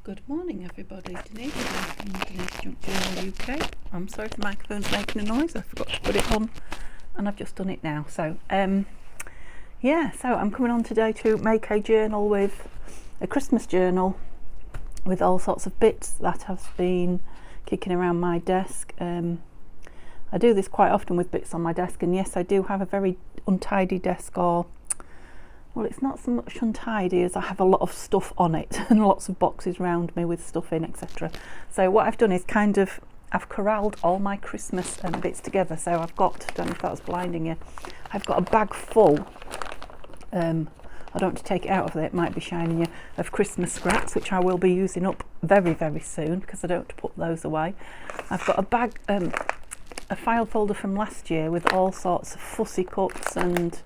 Good morning everybody, Denise from Denise Junk Journal UK. I'm sorry if the microphone's making a noise, I forgot to put it on and I've just done it now. So I'm coming on today to make a journal with a Christmas journal with all sorts of bits that have been kicking around my desk. I do this quite often with bits on my desk, and yes, I do have a very untidy desk, or well, it's not so much untidy as I have a lot of stuff on it and lots of boxes around me with stuff in, etc. So what I've done is I've corralled all my Christmas bits together. So I've got, I don't know if that was blinding you, I've got a bag full, I don't want to take it out of there, it might be shining you, of Christmas scraps, which I will be using up very, very soon because I don't want to put those away. I've got a bag, a file folder from last year with all sorts of fussy cuts and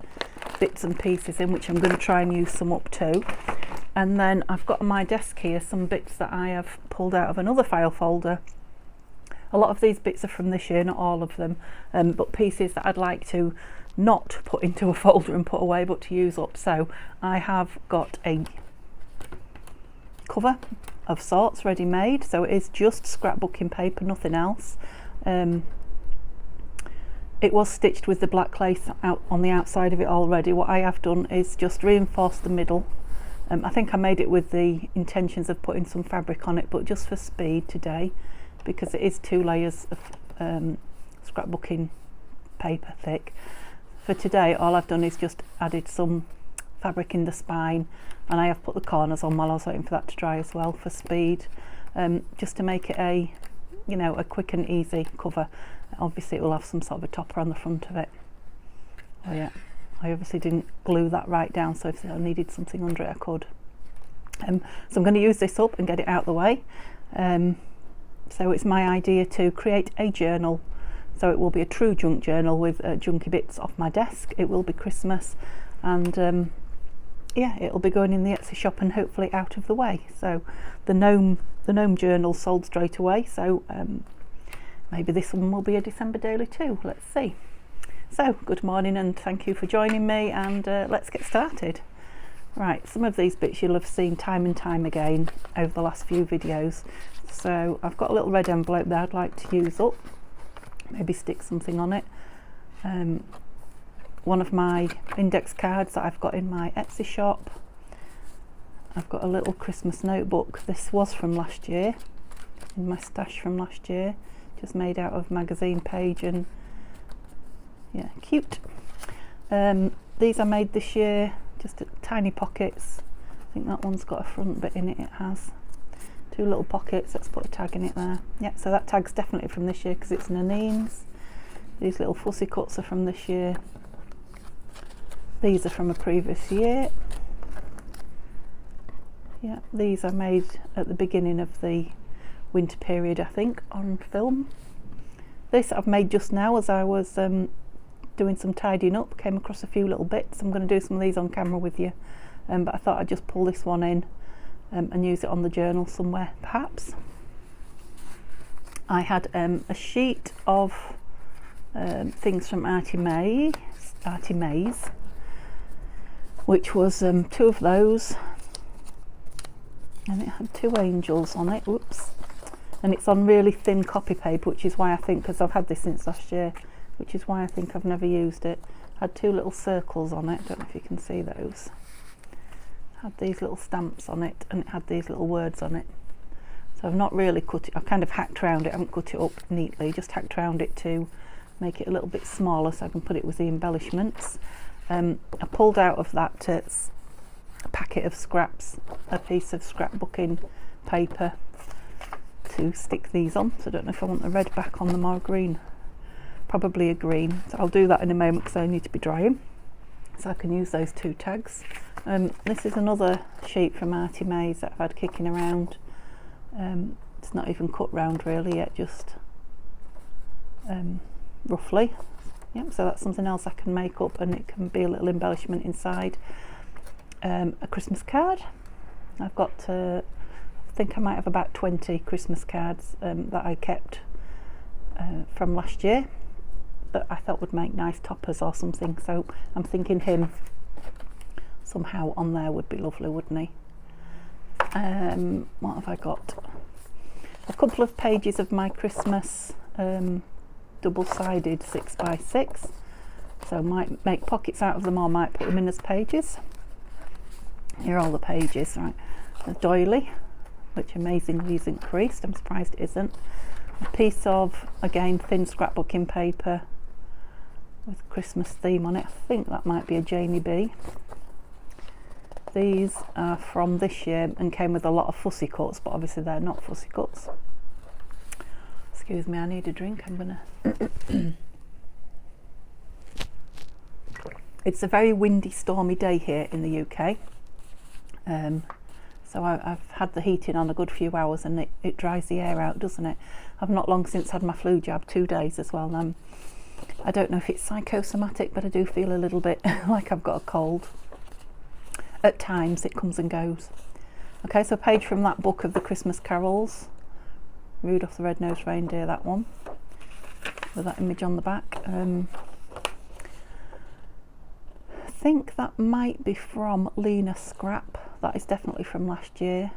bits and pieces in, which I'm going to try and use some up too. And then I've got on my desk here some bits that I have pulled out of another file folder. A lot of these bits are from this year, not all of them, but pieces that I'd like to not put into a folder and put away, but to use up. So I have got a cover of sorts ready made, so it is just scrapbooking paper, nothing else. It was stitched with the black lace out on the outside of it already. What I have done is just reinforce the middle. I think I made it with the intentions of putting some fabric on it, but just for speed today, because it is 2 layers of scrapbooking paper thick. For today, all I've done is just added some fabric in the spine, and I have put the corners on while I was waiting for that to dry as well for speed, just to make it a quick and easy cover. Obviously it will have some sort of a topper on the front of it. Oh yeah, I obviously didn't glue that right down, so if I needed something under it I could. So I'm going to use this up and get it out of the way. So it's my idea to create a journal, so it will be a true junk journal with junky bits off my desk. It will be Christmas, and yeah, it'll be going in the Etsy shop and hopefully out of the way. So the gnome journal sold straight away, so maybe this one will be a December daily too, let's see. So good morning and thank you for joining me, and let's get started. Right, some of these bits you'll have seen time and time again over the last few videos. So I've got a little red envelope that I'd like to use up, maybe stick something on it. One of my index cards that I've got in my Etsy shop. I've got a little Christmas notebook. This was from last year, in my stash from last year, just made out of magazine page, and yeah, cute. These I made this year, just tiny pockets. I think that one's got a front bit in it. It has 2 little pockets. Let's put a tag in it there. Yeah, so that tag's definitely from this year because it's Nanines. These little fussy cuts are from this year. These are from a previous year. Yeah, these I made at the beginning of the winter period, I think, on film. This I've made just now as I was doing some tidying up, came across a few little bits. I'm going to do some of these on camera with you, but I thought I'd just pull this one in and use it on the journal somewhere perhaps. I had a sheet of things from Artie Mays, which was 2 of those, and it had 2 angels on it. Whoops. And it's on really thin copy paper, which is why I think, because I've had this since last year, which is why I think I've never used it. Had 2 little circles on it, don't know if you can see those. Had these little stamps on it, and it had these little words on it. So I've not really cut it, I've kind of hacked around it, I haven't cut it up neatly, just hacked around it to make it a little bit smaller so I can put it with the embellishments. I pulled out of that packet of scraps a piece of scrapbooking paper to stick these on, so I don't know if I want the red back on them or green. Probably a green, so I'll do that in a moment because I need to be drying, so I can use those 2 tags. This is another sheet from Artie Mays that I've had kicking around. It's not even cut round really yet, just roughly. Yep, so that's something else I can make up, and it can be a little embellishment inside. A Christmas card. I've got I think I might have about 20 Christmas cards that I kept from last year that I thought would make nice toppers or something, so I'm thinking him somehow on there would be lovely, wouldn't he? What have I got? A couple of pages of my Christmas double-sided 6x6. So might make pockets out of them or might put them in as pages. Here are all the pages, right? The doily, which amazingly isn't creased. I'm surprised it isn't. A piece of, again, thin scrapbooking paper with a Christmas theme on it. I think that might be a Jamie B. These are from this year and came with a lot of fussy cuts, but obviously they're not fussy cuts. Excuse me, I need a drink. I'm gonna... It's a very windy, stormy day here in the UK. So I've had the heating on a good few hours and it dries the air out, doesn't it? I've not long since had my flu jab, 2 days as well. And I don't know if it's psychosomatic, but I do feel a little bit like I've got a cold. At times it comes and goes. Okay, so a page from that book of the Christmas carols. Rudolph the Red-Nosed Reindeer, that one. With that image on the back. I think that might be from Lena Scrap. That is definitely from last year.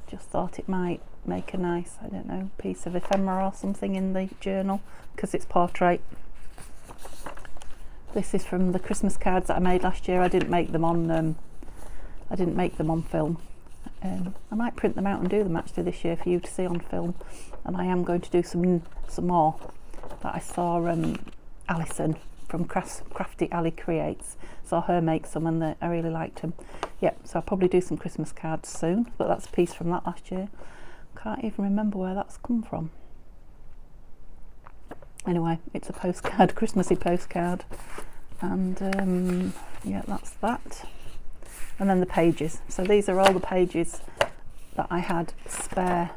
Just thought it might make a nice, I don't know, piece of ephemera or something in the journal, because it's portrait. This is from the Christmas cards that I made last year. I didn't make them on film. I might print them out and do them actually this year for you to see on film. And I am going to do some more that I saw Alison from Crafty Ali Creates. Saw her make some and I really liked them. Yeah, so I'll probably do some Christmas cards soon, but that's a piece from that last year. Can't even remember where that's come from. Anyway, it's a postcard, Christmassy postcard. And yeah, that's that. And then the pages. So these are all the pages that I had spare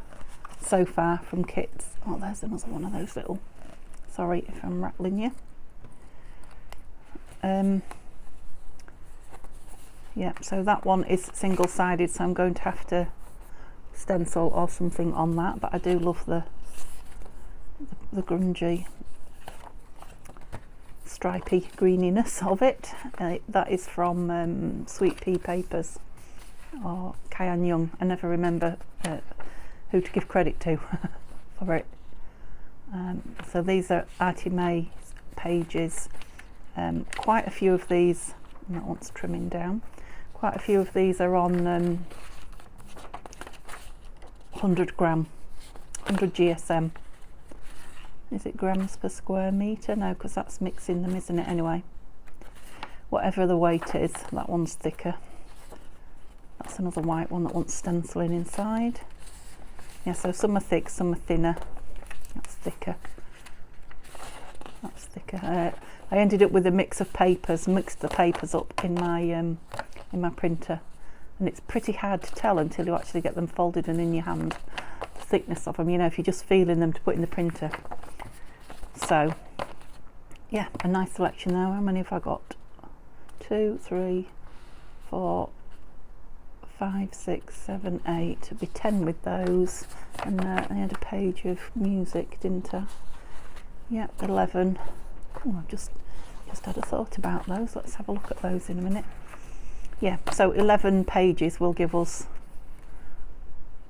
so far from kits. Oh, there's another one of those little, sorry if I'm rattling you. Yeah, so that one is single-sided, so I'm going to have to stencil or something on that, but I do love the grungy stripy greeniness of it. That is from Sweet Pea Papers or Kyan Young. I never remember who to give credit to for it. So these are Artie May pages. Quite a few of these, that one's trimming down, quite a few of these are on 100 GSM. Is it grams per square metre? No, because that's mixing them, isn't it? Anyway, whatever the weight is, that one's thicker. That's another white one that wants stenciling inside. Yeah, so some are thick, some are thinner. That's thicker. That's thicker. I ended up with a mix of papers, mixed the papers up in my printer, and it's pretty hard to tell until you actually get them folded and in your hand, the thickness of them, you know, if you're just feeling them to put in the printer. So yeah, a nice selection there. How many have I got? 2, 3, 4, 5, 6, 7, 8. It'd be 10 with those. And I had a page of music, didn't I? Yeah, 11. Oh, I've just had a thought about those. Let's have a look at those in a minute. Yeah, so 11 pages will give us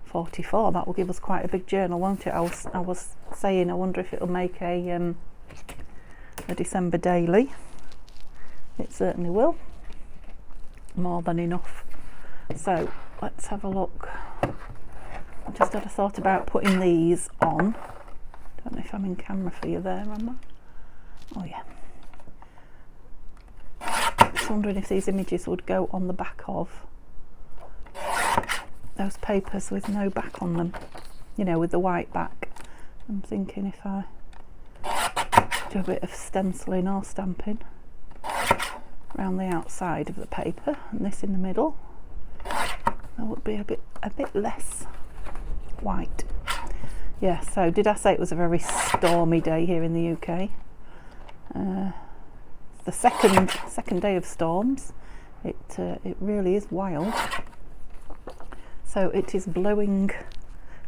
44. That will give us quite a big journal, won't it? I was saying I wonder if it'll make a December daily. It certainly will. More than enough. So let's have a look. I just had a thought about putting these on. Don't know if I'm in camera for you there, am I? Oh yeah. Just wondering if these images would go on the back of those papers with no back on them, you know, with the white back. I'm thinking if I do a bit of stenciling or stamping around the outside of the paper and this in the middle, there would be a bit less white. Yeah, so did I say it was a very stormy day here in the UK? The second day of storms. It really is wild. So it is blowing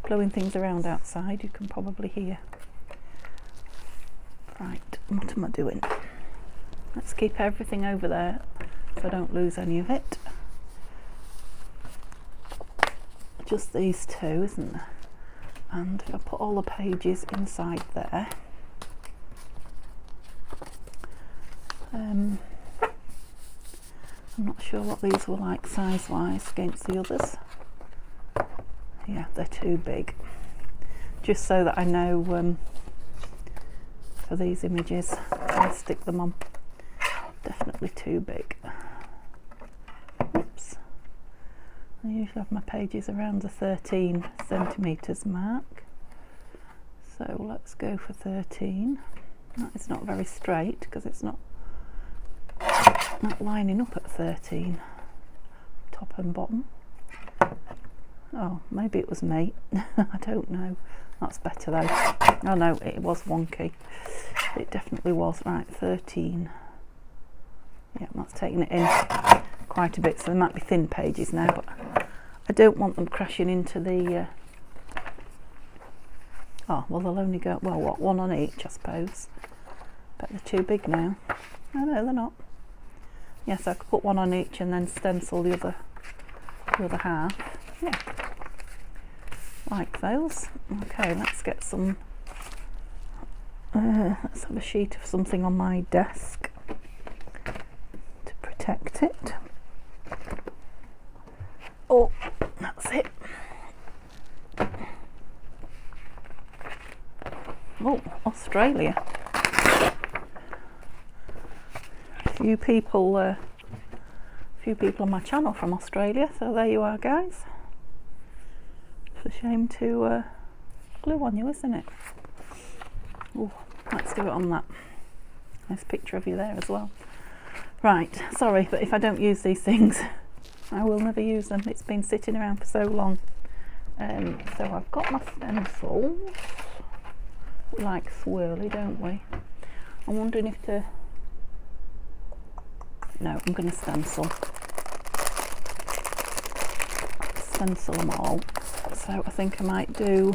things around outside. You can probably hear. Right, what am I doing? Let's keep everything over there so I don't lose any of it. just these two, isn't there? And if I put all the pages inside there, I'm not sure what these were like size-wise against the others. Yeah, they're too big. Just so that I know for these images, I stick them on. Definitely too big. Oops. I usually have my pages around the 13 centimetres mark. So let's go for 13. That is not very straight because it's not lining up at 13, top and bottom. Oh, maybe it was me. I don't know. That's better though. Oh no, it was wonky. It definitely was. Right, 13. Yeah, that's taking it in quite a bit, so there might be thin pages now, but I don't want them crashing into the oh, well, they'll only go, well, what, one on each, I suppose. Bet they're too big now. Oh no, they're not. Yes, I could put one on each and then stencil the other half. Yeah, like those. Okay, let's get some, let's have a sheet of something on my desk to protect it. Oh, that's it. Oh, Australia. A few people on my channel from Australia, so there you are, guys. It's a shame to glue on you, isn't it? Oh, let's do it on that. Nice picture of you there as well. Right, sorry, but if I don't use these things, I will never use them. It's been sitting around for so long. So I've got my stencils. We like swirly, don't we? I'm wondering if to... No, I'm going to stencil them all. So I think I might do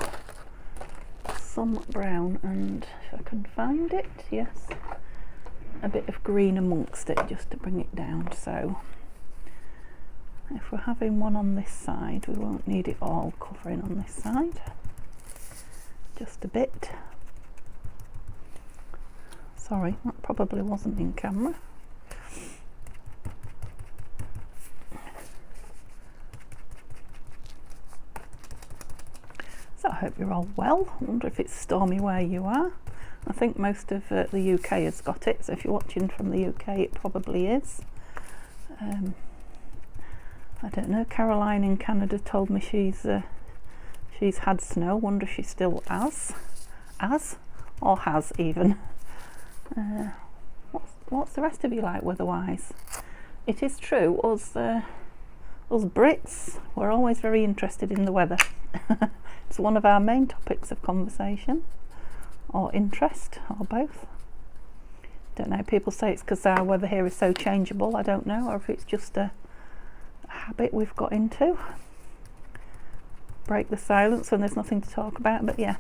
some brown and, if I can find it, yes, a bit of green amongst it just to bring it down. So if we're having one on this side, we won't need it all covering on this side. Just a bit. Sorry, that probably wasn't in camera. So I hope you're all well. I wonder if it's stormy where you are. I think most of the UK has got it, so if you're watching from the UK it probably is. I don't know, Caroline in Canada told me she's had snow. Wonder if she still has or has even. What's the rest of you like weather-wise? It is true, us Brits, we're always very interested in the weather. It's one of our main topics of conversation, or interest, or both. Don't know, people say it's because our weather here is so changeable, I don't know, or if it's just a habit we've got into. Break the silence when there's nothing to talk about, but yeah,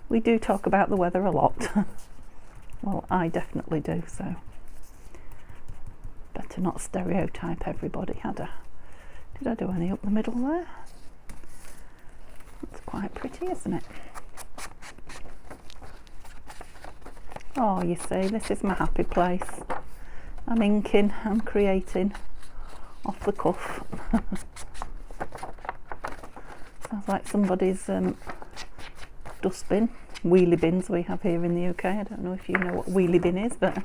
we do talk about the weather a lot. Well, I definitely do, so better not stereotype everybody, had I? Did I do any up the middle there? It's quite pretty, isn't it? Oh, you see, this is my happy place. I'm inking, I'm creating off the cuff. Sounds like somebody's dustbin. Wheelie bins we have here in the UK. I don't know if you know what wheelie bin is, but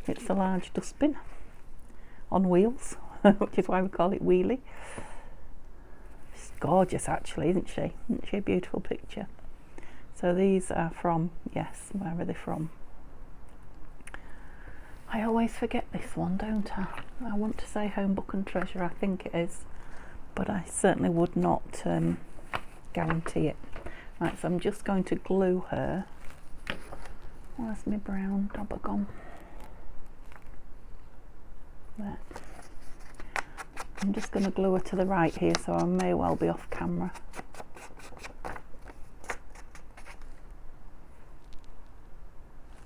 it's a large dustbin on wheels, which is why we call it wheelie. She's gorgeous actually, isn't she? Isn't she a beautiful picture? So these are from, yes, where are they from? I always forget this one, don't I? I want to say Home Book and Treasure, I think it is, but I certainly would not guarantee it. Right, so I'm just going to glue her. Where's my brown dauber gone? There. I'm just going to glue her to the right here, so I may well be off camera.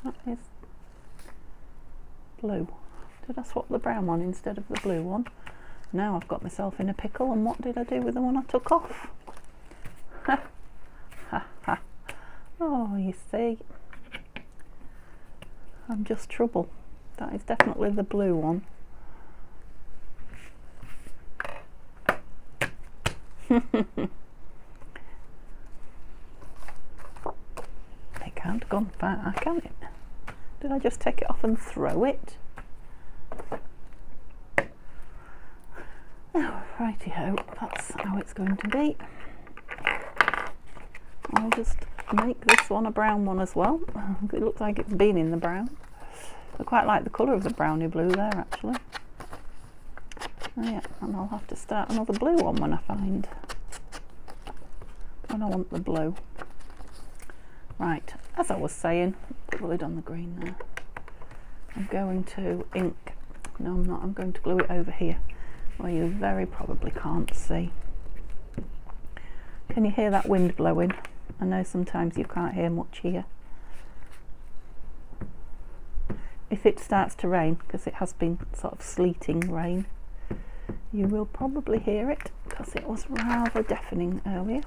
That is blue. Did I swap the brown one instead of the blue one? Now I've got myself in a pickle, and what did I do with the one I took off? Ha ha. Oh, you see, I'm just trouble. That is definitely the blue one. It can't have gone far, can it? Did I just take it off and throw it? Oh, righty-ho, that's how it's going to be. I'll just make this one a brown one as well. It looks like it's been in the brown. I quite like the colour of the brownie blue there, actually. Oh, yeah, and I'll have to start another blue one when I want the blue. Right, as I was saying, put the lid on the green there. I'm going to ink. No, I'm not. I'm going to glue it over here, where you very probably can't see. Can you hear that wind blowing? I know sometimes you can't hear much here. If it starts to rain, because it has been sort of sleeting rain, you will probably hear it, because it was rather deafening earlier.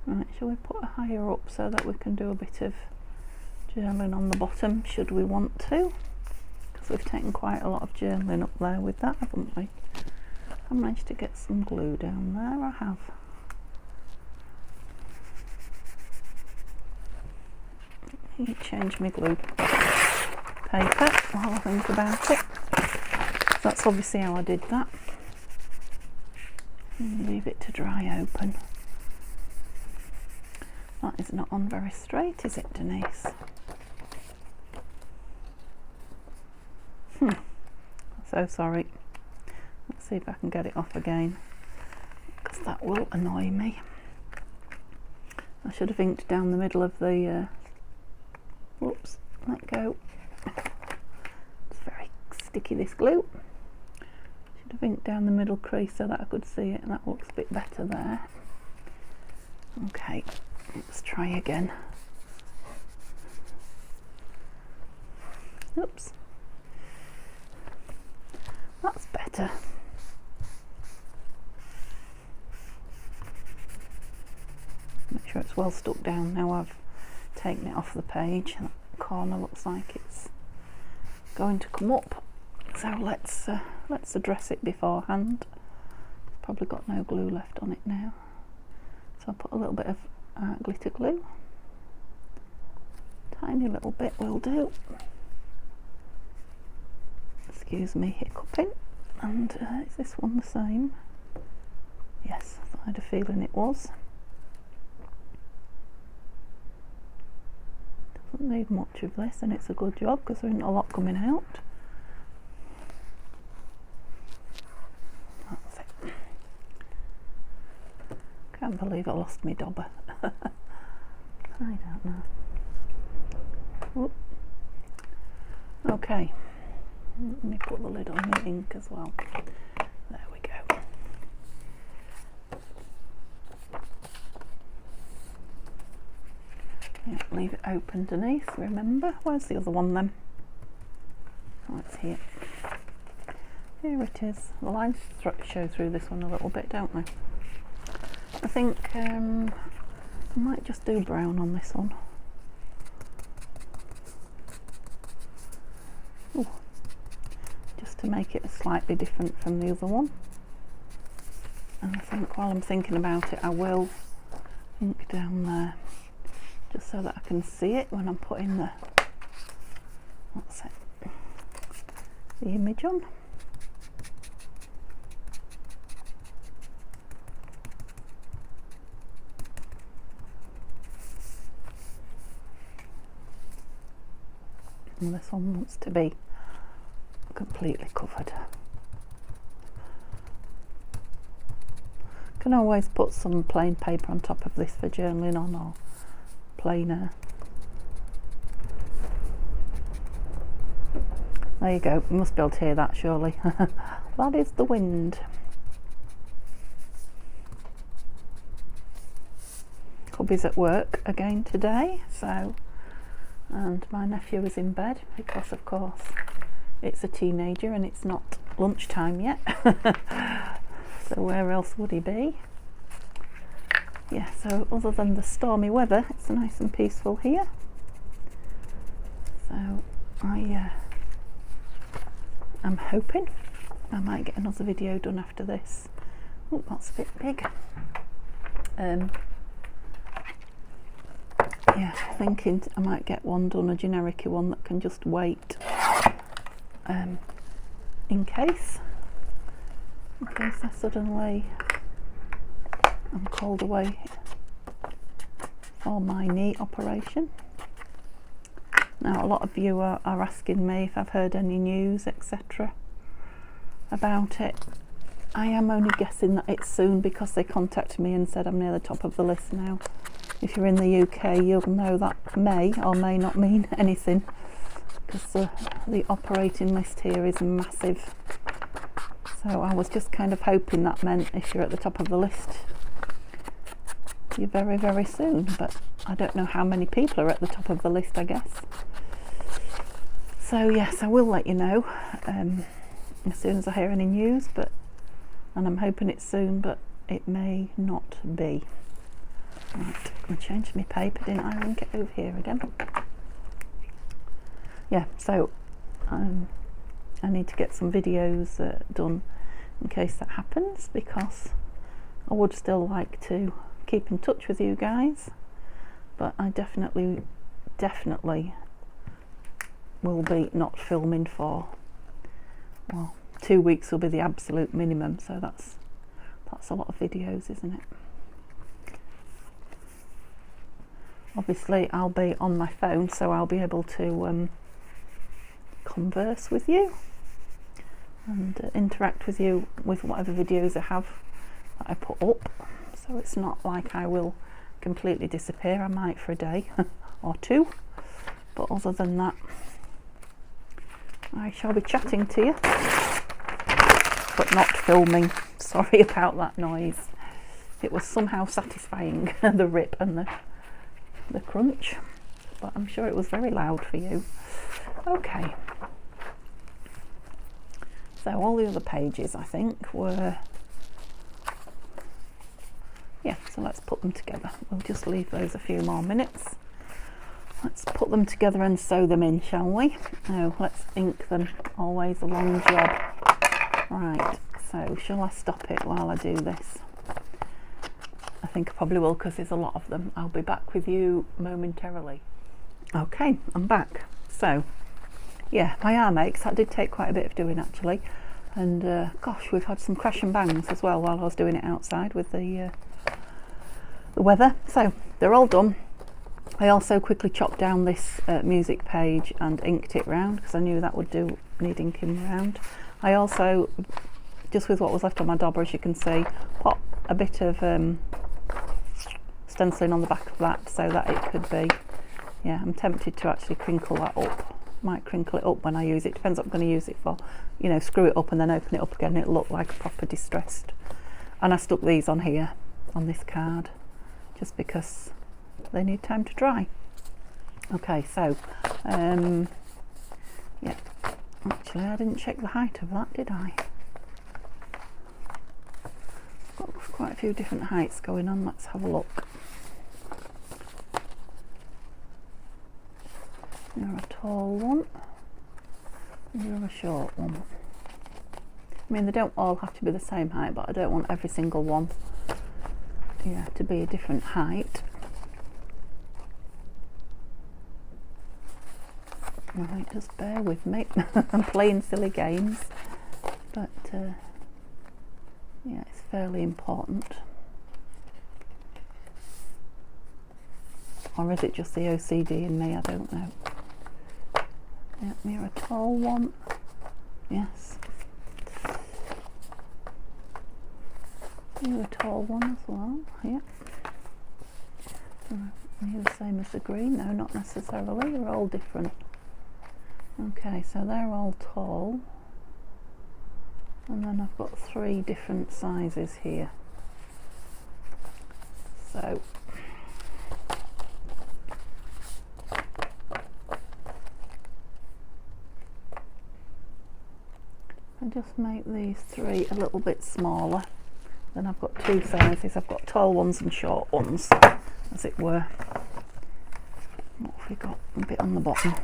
Right, shall we put it higher up so that we can do a bit of journaling on the bottom, should we want to? Because we've taken quite a lot of journaling up there with that, haven't we? I managed to get some glue down there, I have. Let me change my glue paper while I think about it. That's obviously how I did that. And leave it to dry open. That is not on very straight, is it, Denise? So sorry. Let's see if I can get it off again, because that will annoy me. I should have inked down the middle of the whoops, let go. It's very sticky, this glue. Should have inked down the middle crease so that I could see it, and that looks a bit better there. Okay, let's try again. Oops. That's better. Make sure it's well stuck down now I've taken it off the page. That corner looks like it's going to come up. So let's address it beforehand. It's probably got no glue left on it now. So I'll put a little bit of glitter glue. Tiny little bit will do. Excuse me hiccuping. And is this one the same? Yes, I had a feeling it was. Doesn't need much of this, and it's a good job because there isn't a lot coming out. That's it. Can't believe I lost my dauber. I don't know. Whoop. Okay. Let me put the lid on the ink as well. There we go. Yeah, leave it open, Denise, remember. Where's the other one then? Oh, it's here. Here it is. The lines show through this one a little bit, don't they? I think I might just do brown on this one. Ooh. Just to make it slightly different from the other one. And I think while I'm thinking about it, I will ink down there, just so that I can see it when I'm putting the image on. And this one wants to be completely covered. Can always put some plain paper on top of this for journaling on, or plainer. There you go, you must be able to hear that surely. That is the wind. Hubby's at work again today, and my nephew is in bed because of course it's a teenager and it's not lunchtime yet. So where else would he be? Yeah, so other than the stormy weather, it's nice and peaceful here. So I'm hoping I might get another video done after this. Oh, that's a bit big. Yeah, thinking I might get one done, a generic one that can just wait, in case I suddenly am called away for my knee operation. Now, a lot of you are asking me if I've heard any news, etc. about it. I am only guessing that it's soon because they contacted me and said I'm near the top of the list now. If you're in the UK, you'll know that may or may not mean anything, because the operating list here is massive. So I was just kind of hoping that meant if you're at the top of the list, you're very, very soon. But I don't know how many people are at the top of the list, I guess. So yes, I will let you know as soon as I hear any news, and I'm hoping it's soon, but it may not be. Right, I changed my paper, didn't I? Link it over here again. Yeah, so I need to get some videos done in case that happens, because I would still like to keep in touch with you guys, but I definitely will be not filming for, well, 2 weeks will be the absolute minimum, so that's a lot of videos, isn't it? Obviously I'll be on my phone, so I'll be able to converse with you and interact with you with whatever videos I have that I put up. So it's not like I will completely disappear. I might for a day or two, but other than that, I shall be chatting to you, but not filming. Sorry about that noise. It was somehow satisfying, the rip and the crunch, but I'm sure it was very loud for you. Okay, so all the other pages I think were, yeah, so let's put them together. We'll just leave those a few more minutes. Let's put them together and sew them in, shall we? Oh, let's ink them, always a long job. Right, so shall I stop it while I do this? I think I probably will, because there's a lot of them. I'll be back with you momentarily. Okay, I'm back. So, yeah, my arm aches. That did take quite a bit of doing, actually. And gosh, we've had some crash and bangs as well while I was doing it outside with the weather. So, they're all done. I also quickly chopped down this music page and inked it round, because I knew that would need inking round. I also, just with what was left on my dauber, as you can see, put a bit of stenciling on the back of that so that it could be, yeah, I'm tempted to actually crinkle that up. Might crinkle it up when I use it, depends what I'm going to use it for. You know, screw it up and then open it up again, it'll look like a proper distressed. And I stuck these on here, on this card, just because they need time to dry. Okay, so, yeah, actually I didn't check the height of that, did I? Got quite a few different heights going on, let's have a look. You're a tall one, you're a short one. I mean, they don't all have to be the same height, but I don't want every single one, yeah, to be a different height. Right, just bear with me. I'm playing silly games, but yeah, it's fairly important. Or is it just the OCD in me? I don't know. Yeah, you're a tall one. Yes. You're a tall one as well. Yeah. Are you the same as the green? No, not necessarily. You're all different. Okay, so they're all tall. And then I've got 3 different sizes here. So I just make these 3 a little bit smaller Then I've got two sizes. I've got tall ones and short ones, as it were. What have we got? A bit on the bottom.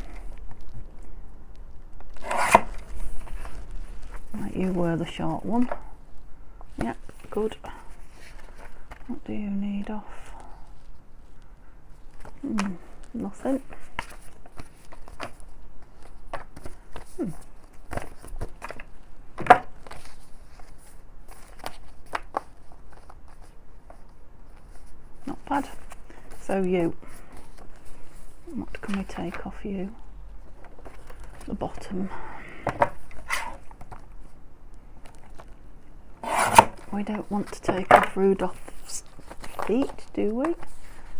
Right, you were the short one. Yep, good. What do you need off? Nothing. Not bad. So you, what can we take off you? The bottom. We don't want to take off Rudolph's feet, do we?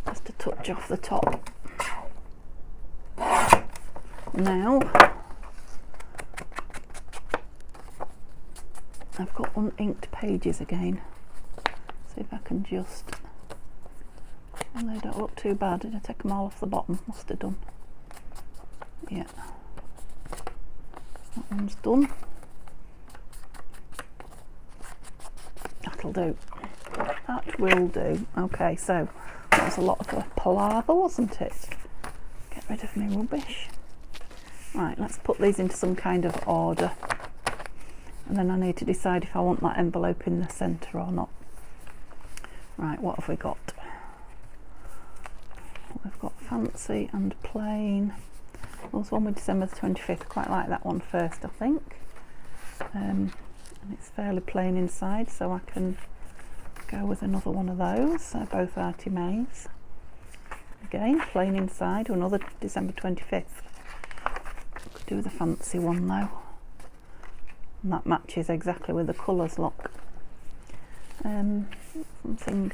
Just a touch off the top. Now, I've got uninked pages again. See if I can just, well, they don't look too bad. Did I take them all off the bottom? Must have done. Yeah. That one's done. That'll do. That will do. Okay, so that was a lot of a palaver, wasn't it? Get rid of my rubbish. Right, let's put these into some kind of order. And then I need to decide if I want that envelope in the centre or not. Right, what have we got? We've got fancy and plain. There's one with December the 25th. Quite like that one first, I think. And it's fairly plain inside, so I can go with another one of those. They're both Artie Mays. Again, plain inside, or another December 25th. Could do the fancy one though. And that matches exactly with the colours, look. Something,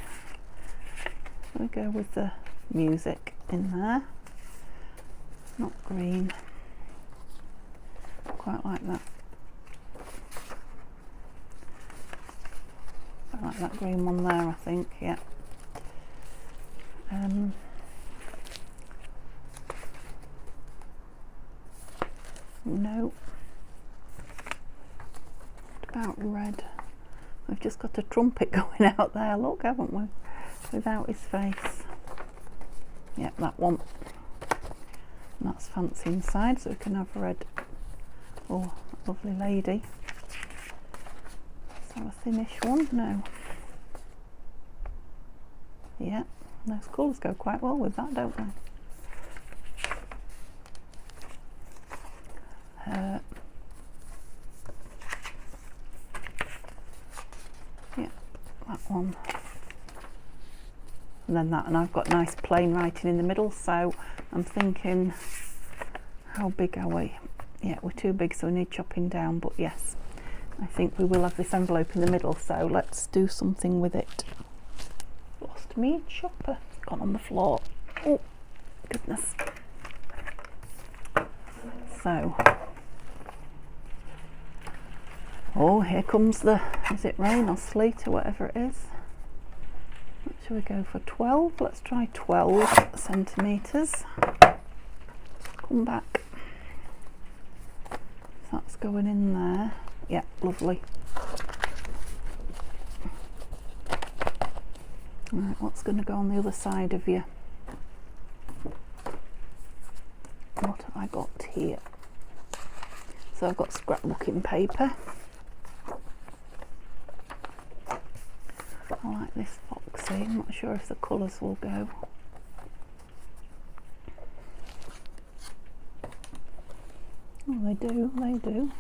we go with the music in there. Not green. Quite like that. I like that green one there, I think, yeah. No. What about red? We've just got a trumpet going out there, look, haven't we? Without his face. Yep, that one. And that's fancy inside, so we can have red. Oh, lovely lady. So a thinnish one? No. Yeah, those colours go quite well with that, don't they? Yeah, that one. And then that, and I've got nice plain writing in the middle, so I'm thinking, how big are we? Yeah, we're too big, so we need chopping down, but yes, I think we will have this envelope in the middle, so let's do something with it. Lost me a chopper, it's gone on the floor. Oh, goodness. So, oh, here comes the, is it rain or sleet or whatever it is? What shall we go for? 12? Let's try 12 centimetres. Come back. So that's going in there. Yeah, lovely. Right, what's going to go on the other side of you? What have I got here? So I've got scrapbooking paper. I like this foxy. I'm not sure if the colours will go. Oh, they do, they do.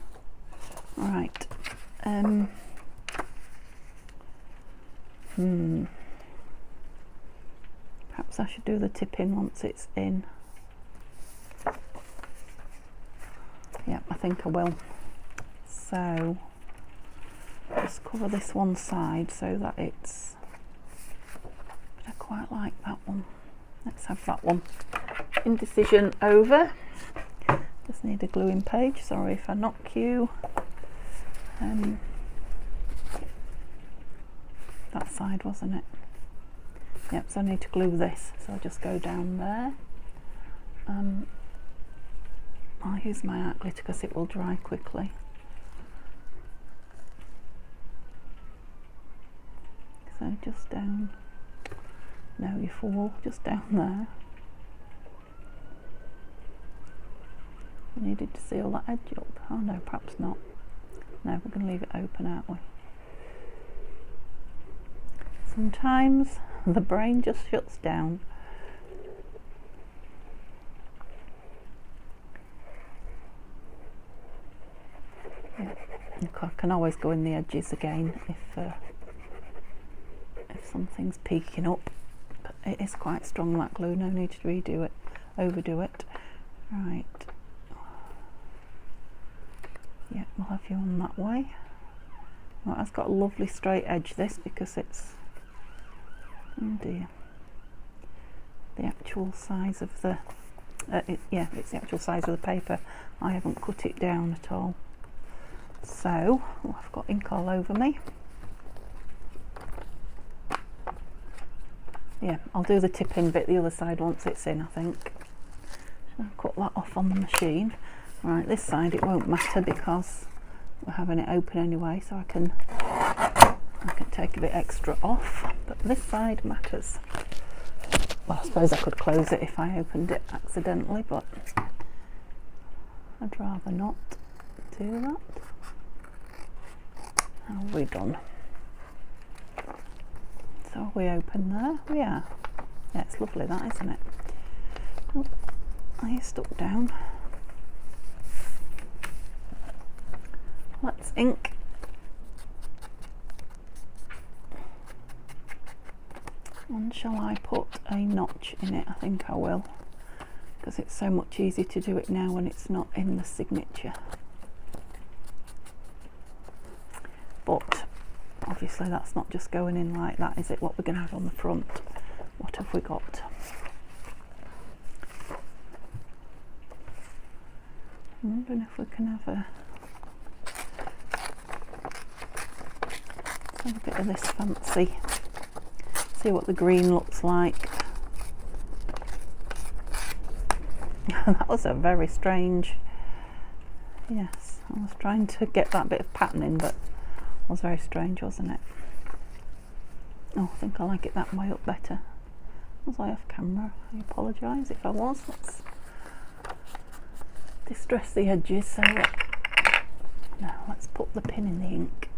Right. Perhaps I should do the tip in once it's in. Yeah, I think I will. So just cover this one side so that it's, I quite like that one. Let's have that one. Indecision over. Just need a gluing page. Sorry if I knock you. That side, wasn't it? Yep, so I need to glue this. So I'll just go down there. I'll use my art glitter because it will dry quickly. So just down, no you fool, just down there. We needed to seal that edge up. Oh no, perhaps not. No, we're going to leave it open, aren't we? Sometimes the brain just shuts down. Yeah. I can always go in the edges again if something's peeking up. But it is quite strong, that glue, no need to redo it, overdo it. Right. Yeah, we'll have you on that way. Well, it's got a lovely straight edge, this, because it's, oh dear, the actual size of the, it's the actual size of the paper. I haven't cut it down at all. So, oh, I've got ink all over me. Yeah, I'll do the tipping bit the other side once it's in, I think. I'll cut that off on the machine. Right, this side it won't matter because we're having it open anyway, so I can take a bit extra off, but this side matters. Well, I suppose I could close it if I opened it accidentally, but I'd rather not do that. How have we done? So are we open there? We are. Yeah, it's lovely that, isn't it? Oh, are you stuck down? Let's ink. And shall I put a notch in it? I think I will, because it's so much easier to do it now when it's not in the signature. But obviously that's not just going in like that, is it? What we're going to have on the front. What have we got? I'm wondering if we can have a bit of this fancy, see what the green looks like. That was a very strange, yes, I was trying to get that bit of pattern in, but it was very strange, wasn't it? Oh, I think I like it that way up better. Was I off camera? I apologise if I was. Let's distress the edges. So now let's put the pin in the ink.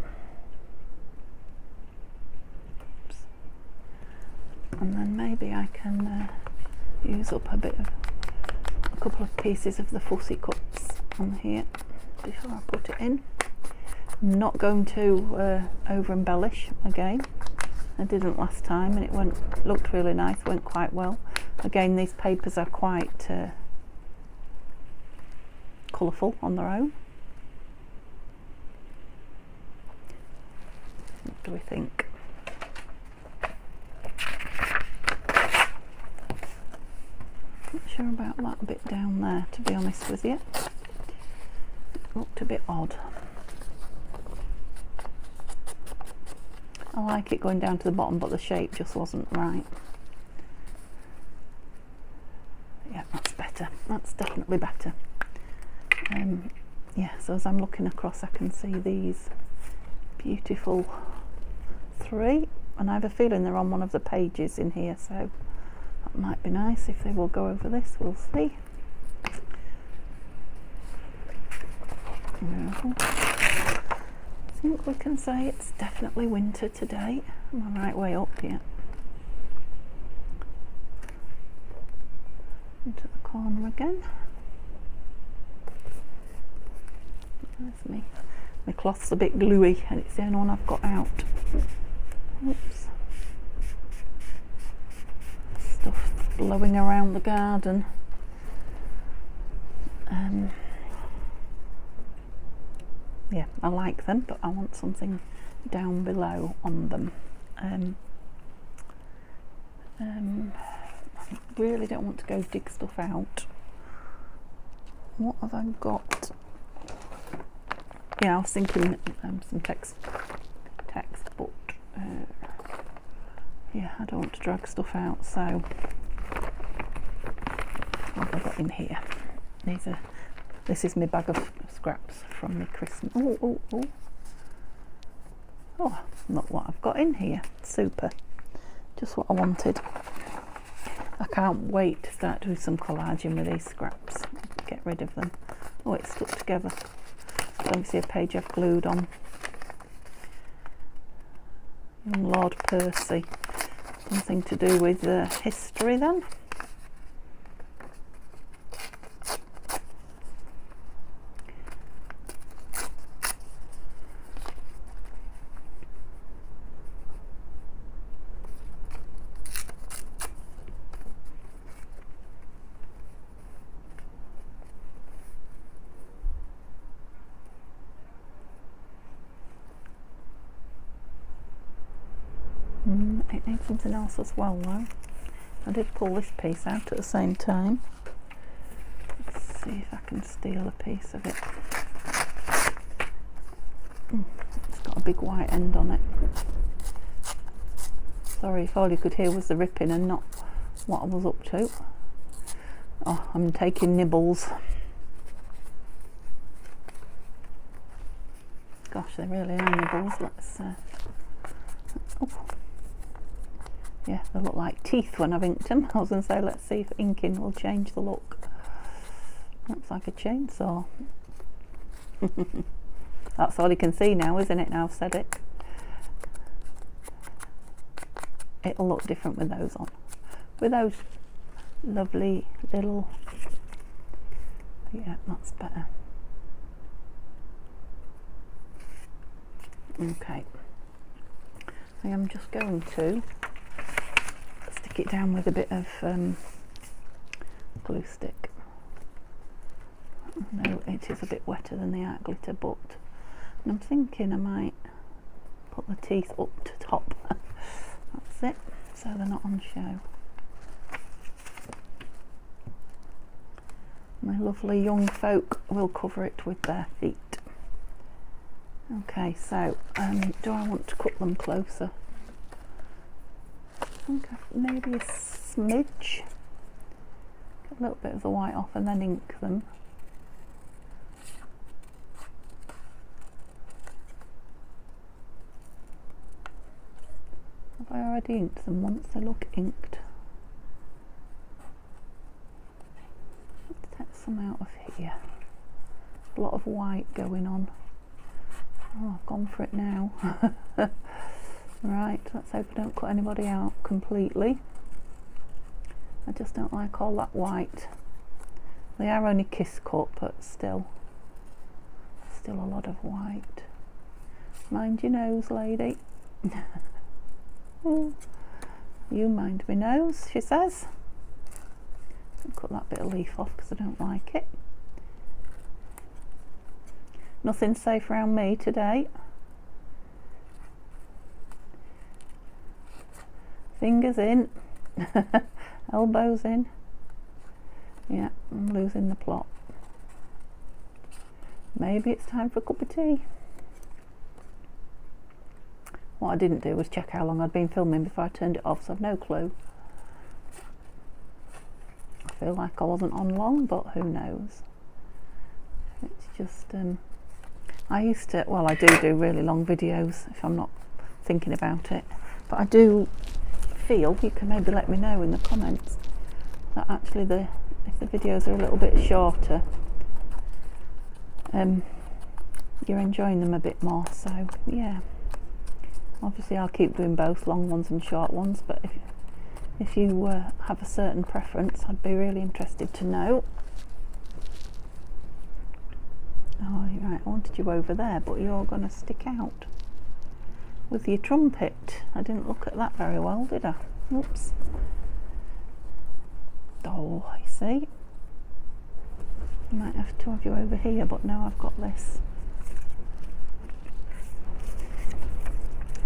And then maybe I can use up a couple of pieces of the fussy cuts on here before I put it in. I'm not going to over embellish again. I didn't last time, and it looked really nice, went quite well. Again, these papers are quite colourful on their own. What do we think? Not sure about that bit down there, to be honest with you. It looked a bit odd. I like it going down to the bottom, but the shape just wasn't right. Yeah, that's better. That's definitely better. Yeah, so as I'm looking across, I can see these beautiful three, and I have a feeling they're on one of the pages in here, so that might be nice if they will go over this. We'll see. I think we can say it's definitely winter today. I'm the right way up here. Into the corner again. There's me. My cloth's a bit gluey and it's the only one I've got out. Oops. Stuff blowing around the garden. Yeah, I like them, but I want something down below on them. I really don't want to go dig stuff out. What have I got? Yeah, I was thinking some text, but yeah, I don't want to drag stuff out, so what have I got in here? This is my bag of scraps from my Christmas. Oh, look what I've got in here. Super. Just what I wanted. I can't wait to start doing some collaging with these scraps. Get rid of them. Oh, it's stuck together. Let me see a page I've glued on. Young Lord Percy. Something to do with history then. It needs something else as well though. I did pull this piece out at the same time. Let's see if I can steal a piece of it. It's got a big white end on it. Sorry if all you could hear was the ripping and not what I was up to. Oh, I'm taking nibbles. Gosh, they really are nibbles. Let's oh. Yeah, they look like teeth when I've inked them. I was going to say, let's see if inking will change the look. Looks like a chainsaw. That's all you can see now, isn't it? Now I've said it. It'll look different with those on. With those lovely little... Yeah, that's better. Okay. I am just going to stick it down with a bit of glue stick. No, it is a bit wetter than the art glitter, but I'm thinking I might put the teeth up to top. That's it, so they're not on show. My lovely young folk will cover it with their feet. Okay, so do I want to cut them closer? I think maybe a smidge. Get a little bit of the white off and then ink them. Have I already inked them once? They look inked. Let's take some out of here. A lot of white going on. Oh, I've gone for it now. Right, let's hope I don't cut anybody out completely. I just don't like all that white. They are only kiss cut, but still a lot of white. Mind your nose, lady. Oh, you mind my nose, she says. I'll cut that bit of leaf off because I don't like it. Nothing safe around me today. Fingers in, elbows in. Yeah, I'm losing the plot. Maybe it's time for a cup of tea. What I didn't do was check how long I'd been filming before I turned it off, so I've no clue. I feel like I wasn't on long, but who knows. It's just I used to, well, I do really long videos if I'm not thinking about it, but I do feel, you can maybe let me know in the comments, that actually if the videos are a little bit shorter, you're enjoying them a bit more. So yeah, obviously I'll keep doing both long ones and short ones, but if you have a certain preference, I'd be really interested to know. Oh, you're right, I wanted you over there, but you're going to stick out with your trumpet. I didn't look at that very well, did I? Oops. Oh, I see. Might have to have you over here, but now I've got this.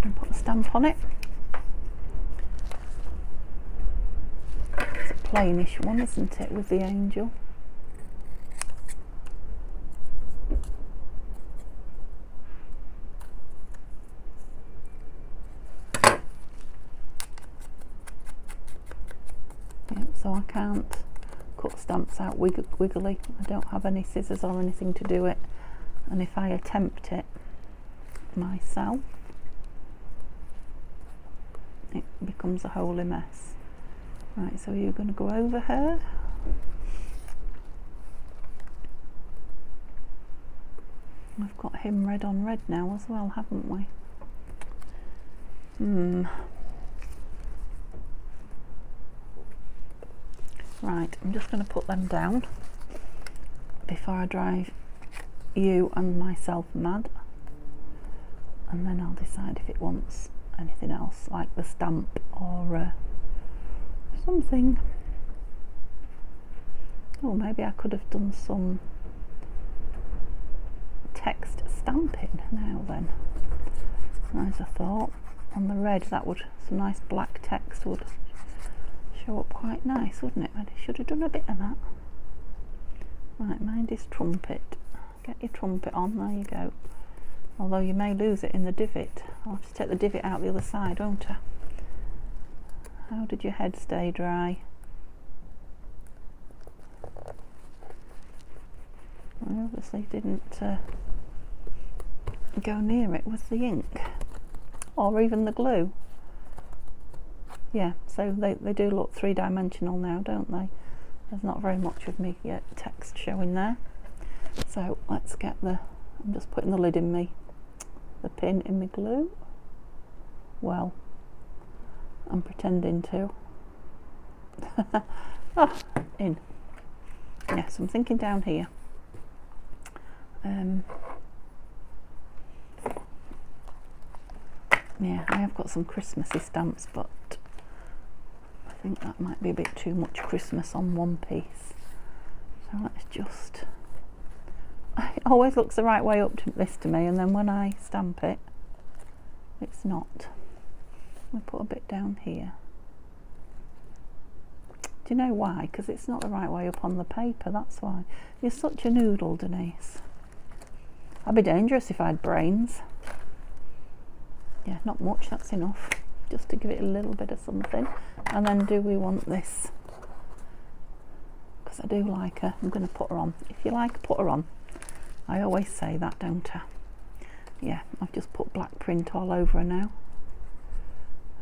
And put a stamp on it. It's a plainish one, isn't it, with the angel? So I can't cut stamps out wiggly. I don't have any scissors or anything to do it, and if I attempt it myself, it becomes a holy mess. Right, so you're going to go over her. We've got him red on red now as well, haven't we? Right, I'm just going to put them down before I drive you and myself mad, and then I'll decide if it wants anything else, like the stamp or something. Oh, maybe I could have done some text stamping now then. As I thought, on the red, that would, some nice black text would show up quite nice, wouldn't it? I should have done a bit of that. Right, mind is trumpet. Get your trumpet on, there you go. Although you may lose it in the divot. I'll have to take the divot out the other side, won't I? How did your head stay dry? I obviously didn't go near it with the ink, or even the glue. Yeah, so they do look three-dimensional now, don't they? There's not very much of me yet text showing there. So let's get I'm just putting the lid in the pin in my glue. Well, I'm pretending to. Oh, in. Yes, I'm thinking down here. Yeah, I have got some Christmassy stamps, but I think that might be a bit too much Christmas on one piece. So let's just... It always looks the right way up to this to me, and then when I stamp it, it's not. We put a bit down here. Do you know why? Because it's not the right way up on the paper, that's why. You're such a noodle, Denise. I'd be dangerous if I had brains. Yeah, not much, that's enough. Just to give it a little bit of something. And then do we want this? Because I do like her. I'm going to put her on. If you like, put her on. I always say that, don't I? Yeah, I've just put black print all over her now.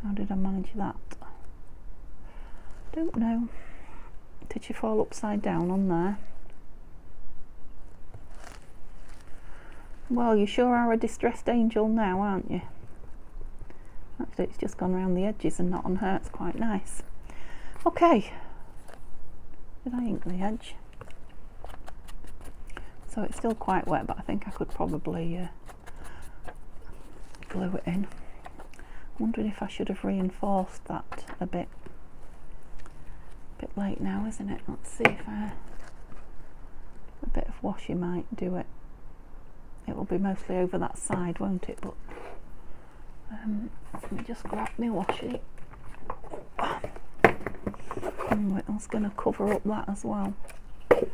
How did I manage that? Don't know. Did she fall upside down on there? Well, you sure are a distressed angel now, aren't you? Actually, it's just gone around the edges and not on her. It's quite nice. Okay. Did I ink the edge? So it's still quite wet, but I think I could probably glue it in. I'm wondering if I should have reinforced that a bit. Bit late now, isn't it? Let's see if a bit of washi might do it. It will be mostly over that side, won't it? But let me just grab my washi. And it's going to cover up that as well. It'll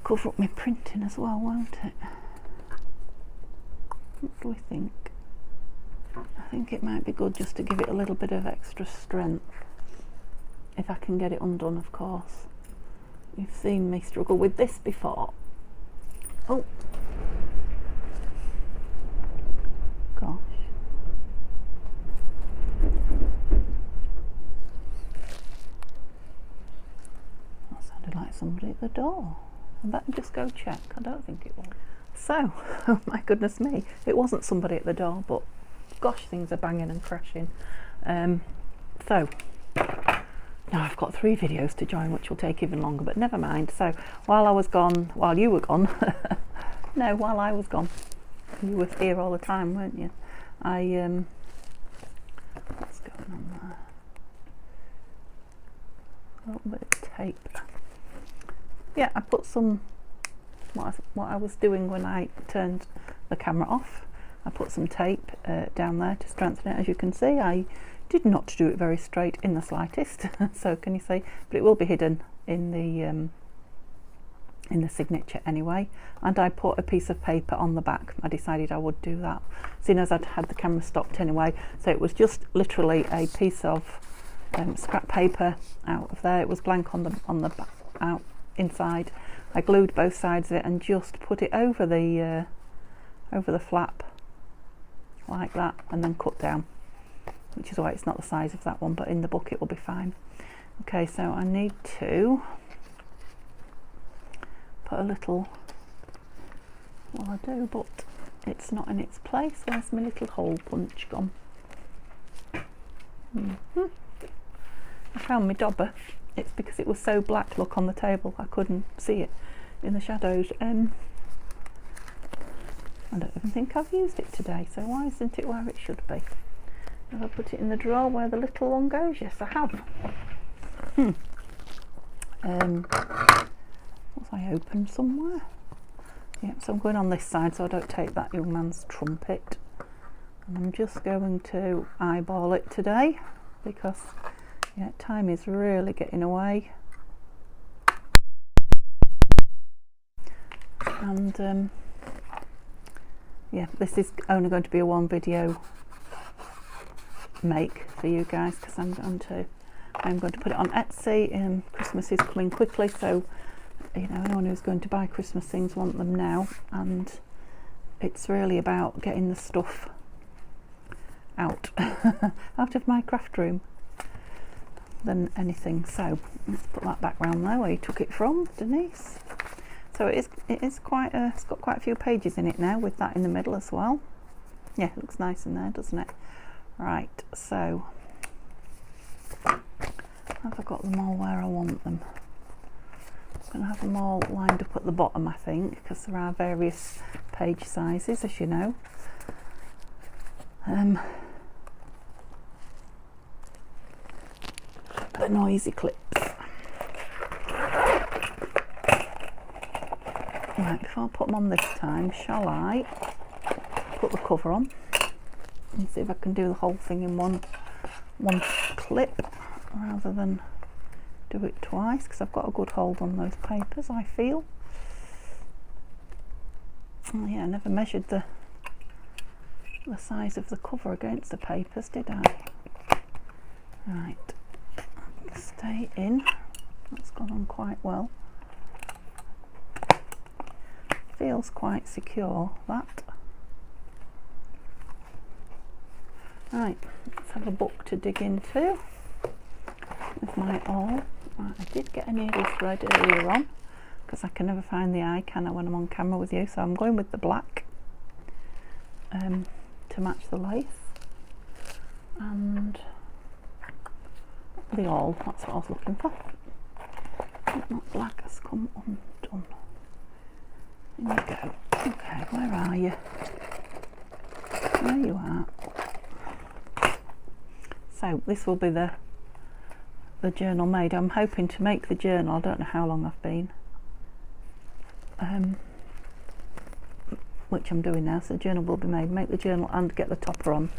cover up my printing as well, won't it? What do we think? I think it might be good just to give it a little bit of extra strength. If I can get it undone, of course. You've seen me struggle with this before. Oh! Gosh. That sounded like somebody at the door. I better just go check. I don't think it was. So, oh my goodness me, it wasn't somebody at the door, but gosh, things are banging and crashing. So, now I've got 3 videos to join, which will take even longer, but never mind. So, while I was gone, while you were gone, no, while I was gone, you were here all the time, weren't you? What's going on there? A little bit of tape. Yeah, I put some, what I was doing when I turned the camera off, I put some tape down there to strengthen it. As you can see, I did not do it very straight in the slightest, so can you see? But it will be hidden in the signature anyway. And I put a piece of paper on the back. I decided I would do that, seeing as I'd had the camera stopped anyway. So it was just literally a piece of scrap paper out of there. It was blank on the back, out inside. I glued both sides of it and just put it over the flap like that, and then cut down. which is why it's not the size of that one, but in the book it will be fine. Okay, so I need to put a little, well I do, but it's not in its place. Where's my little hole punch gone? I found my dauber. It's because it was so black, look, on the table I couldn't see it in the shadows. I don't even think I've used it today, so why isn't it where it should be? Have I put it in the drawer where the little one goes? Yes, I have. Was I open somewhere? Yep, so I'm going on this side so I don't take that young man's trumpet. And I'm just going to eyeball it today because yeah, time is really getting away. And yeah, this is only going to be a one video make for you guys because I'm going to put it on Etsy. Christmas is coming quickly, so you know, anyone who's going to buy Christmas things want them now, and it's really about getting the stuff out out of my craft room than anything. So let's put that back round there where you took it from, Denise. So it is quite it's got quite a few pages in it now with that in the middle as well. Yeah, it looks nice in there, doesn't it? Right, so have I got them all where I want them? I'm going to have them all lined up at the bottom, I think, because there are various page sizes, as you know. The noisy clips. Right, before I put them on this time, shall I put the cover on and see if I can do the whole thing in one clip rather than do it twice, because I've got a good hold on those papers, I feel. Oh yeah, I never measured the size of the cover against the papers, did I? Right, stay in. That's gone on quite well. Feels quite secure, that. Right, let's have a book to dig into with my awl. Right, I did get a needle thread earlier on because I can never find the eye, can I, when I'm on camera with you, so I'm going with the black to match the lace, and the awl, that's what I was looking for. That black has come undone. There you go. Okay, where are you? There you are. So this will be the journal made. I'm hoping to make the journal. I don't know how long I've been, which I'm doing now. So the journal will be made. Make the journal and get the topper on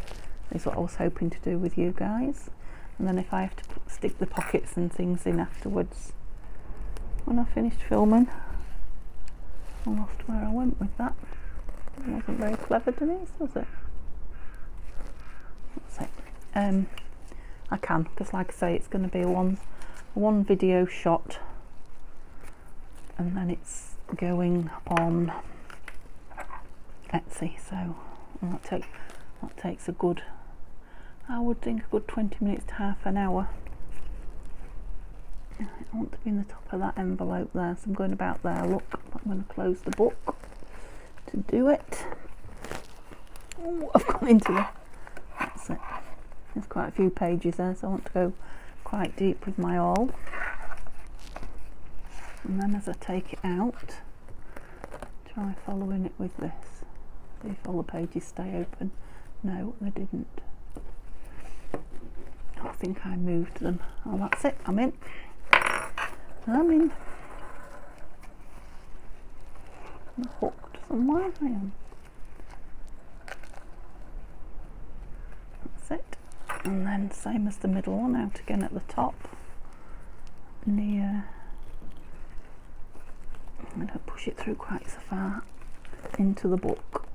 is what I was hoping to do with you guys. And then if I have to stick the pockets and things in afterwards, when I finished filming, I lost where I went with that. It wasn't very clever, Denise, was it? That's it. I can, because like I say, it's going to be a one video shot, and then it's going on Etsy. So that takes a good, I would think, a good 20 minutes to half an hour. I want to be in the top of that envelope there, so I'm going about there. Look, I'm going to close the book to do it. Oh, I've gone into the, that's it. There's quite a few pages there, so I want to go quite deep with my awl. And then as I take it out, try following it with this. See if all the pages stay open. No, they didn't. I think I moved them. Oh, that's it, I'm in. I'm in. I'm hooked somewhere, I am. That's it. And then same as the middle one, out again at the top. Near, I don't push it through quite so far into the book.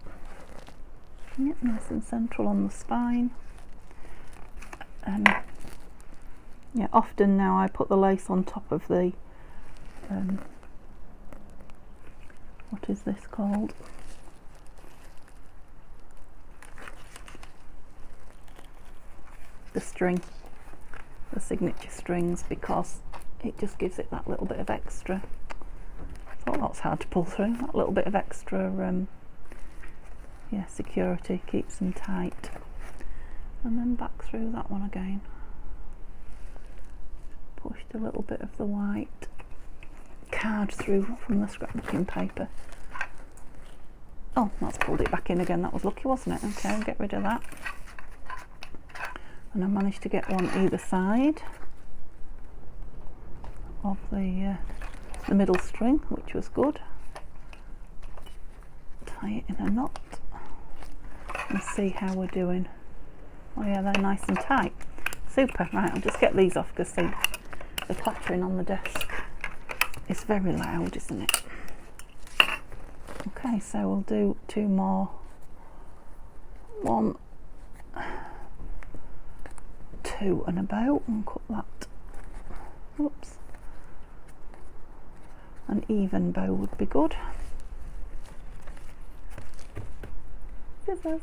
Yep, nice and central on the spine. Yeah, often now I put the lace on top of the what is this called? string, the signature strings, because it just gives it that little bit of extra. I thought that's hard to pull through, that little bit of extra security, keeps them tight. And then back through that one again. Pushed a little bit of the white card through from the scrapbooking paper. Oh, that's pulled it back in again. That was lucky, wasn't it? Okay, I'll get rid of that. And I managed to get one either side of the middle string, which was good. Tie it in a knot and see how we're doing. Oh yeah, they're nice and tight. Super. Right, I'll just get these off because the clattering on the desk is very loud, isn't it? Okay, so we'll do 2 more. 1, 2 and a bow, and cut that. Whoops. An even bow would be good. Scissors.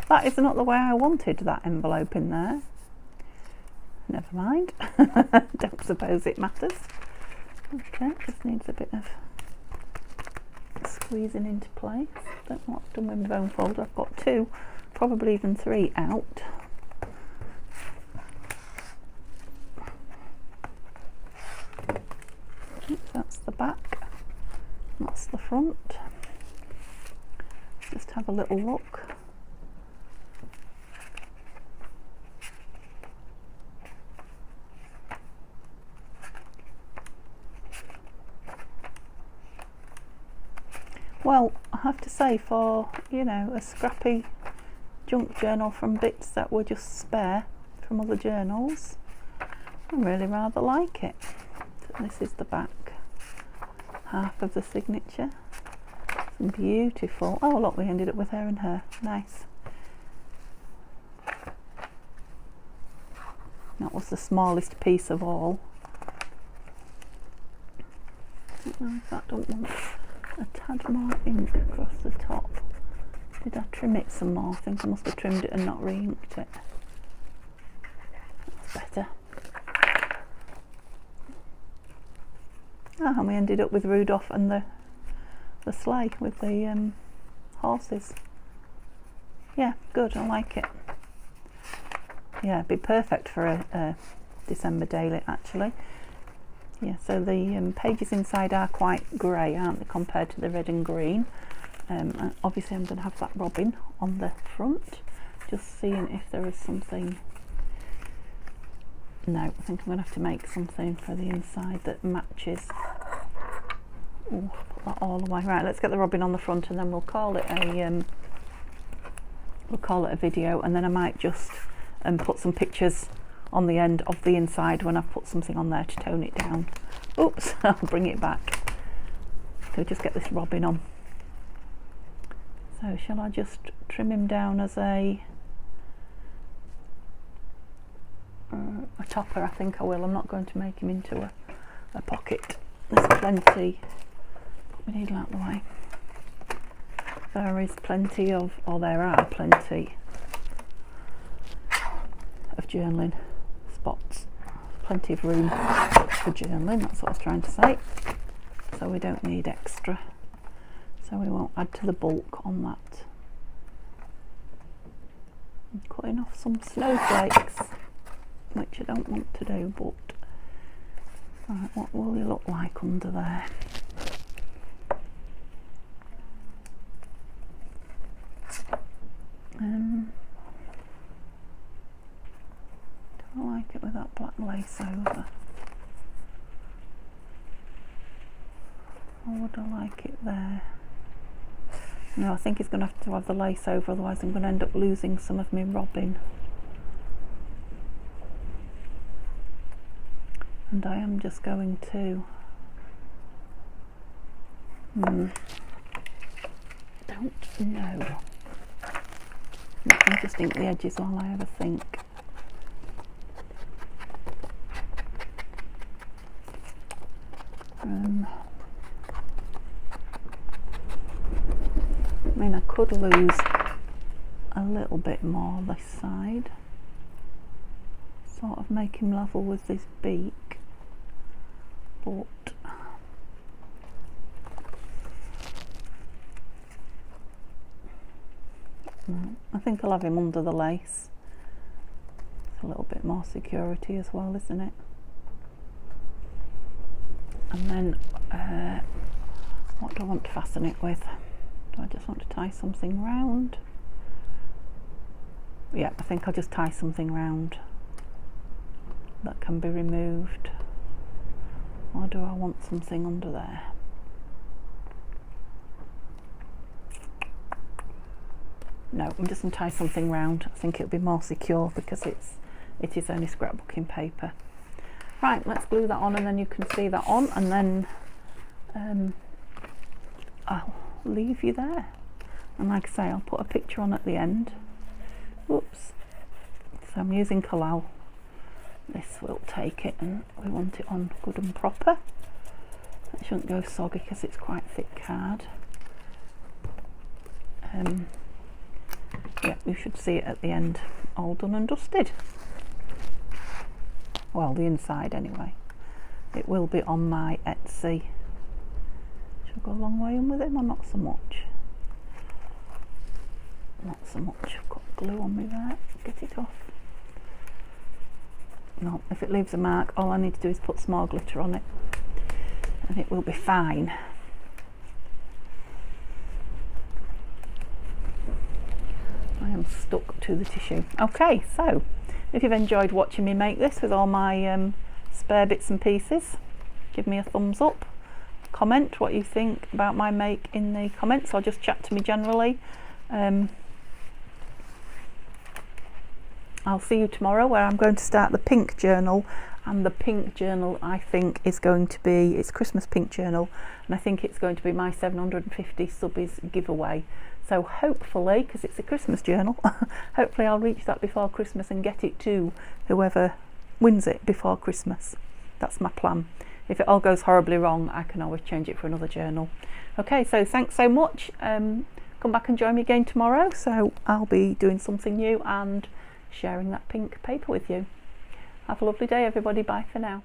That is not the way I wanted that envelope in there. Never mind. Don't suppose it matters. Okay, just needs a bit of squeezing into place. Don't know what I've done with my bone folder. I've got 2, probably even 3 out. That's the back. That's the front. Just have a little look. Well, I have to say, for, you know, a scrappy junk journal from bits that were just spare from other journals, I really rather like it. So this is the back half of the signature. Some beautiful, oh look, we ended up with her and her. Nice. That was the smallest piece of all. I don't know if that don't want a tad more ink across the top. Did I trim it some more? I think I must have trimmed it and not re-inked it. That's better. Ah, and we ended up with Rudolph and the sleigh with the horses. Yeah, good, I like it. Yeah, it'd be perfect for a December daily, actually. Yeah, so the pages inside are quite grey, aren't they, compared to the red and green. And obviously I'm going to have that robin on the front, just seeing if there is something. No, I think I'm going to have to make something for the inside that matches. Ooh, put that all away. Right, let's get the robin on the front, and then we'll call it a video, and then I might just put some pictures on the end of the inside when I've put something on there to tone it down. Oops, I'll bring it back. So just get this robin on. So shall I just trim him down as a topper? I think I will. I'm not going to make him into a pocket. There's plenty. Put my needle out the way. There is plenty of, or there are plenty of journaling spots. Plenty of room for journaling, that's what I was trying to say. So we don't need extra. So we won't add to the bulk on that. I'm cutting off some snowflakes, which I don't want to do, but right, what will you look like under there? Don't like it with that black lace over. Or would I like it there? No, I think it's going to have the lace over, otherwise I'm going to end up losing some of my robin. And I am just going to don't know. Let me just ink the edges while I have a think. I mean, I could lose a little bit more this side, sort of make him level with this beak, but I think I'll have him under the lace. It's a little bit more security as well, isn't it? And then what do I want to fasten it with? Do I just want to tie something round? Yeah, I think I'll just tie something round that can be removed. Or do I want something under there? No, I'm just going to tie something round. I think it'll be more secure because it is only scrapbooking paper. Right, let's glue that on, and then you can see that on, and then I'll leave you there. And like I say, I'll put a picture on at the end. Whoops. So I'm using Collall. This will take it, and we want it on good and proper. It shouldn't go soggy because it's quite thick card. Yeah, you should see it at the end, all done and dusted. Well, the inside anyway. It will be on my Etsy. Should I go a long way in with it, or not so much? Not so much. I've got glue on me there. Get it off. No, if it leaves a mark, all I need to do is put small glitter on it, and it will be fine. I am stuck to the tissue. Okay, so if you've enjoyed watching me make this with all my spare bits and pieces, give me a thumbs up. Comment what you think about my make in the comments, or just chat to me generally. I'll see you tomorrow, where I'm going to start the pink journal, and the pink journal I think is going to be, it's Christmas pink journal, and I think it's going to be my 750 subbies giveaway. So hopefully, because it's a Christmas journal, hopefully I'll reach that before Christmas and get it to whoever wins it before Christmas. That's my plan. If it all goes horribly wrong, I can always change it for another journal. Okay, so thanks so much. Come back and join me again tomorrow. So I'll be doing something new and sharing that pink paper with you. Have a lovely day, everybody. Bye for now.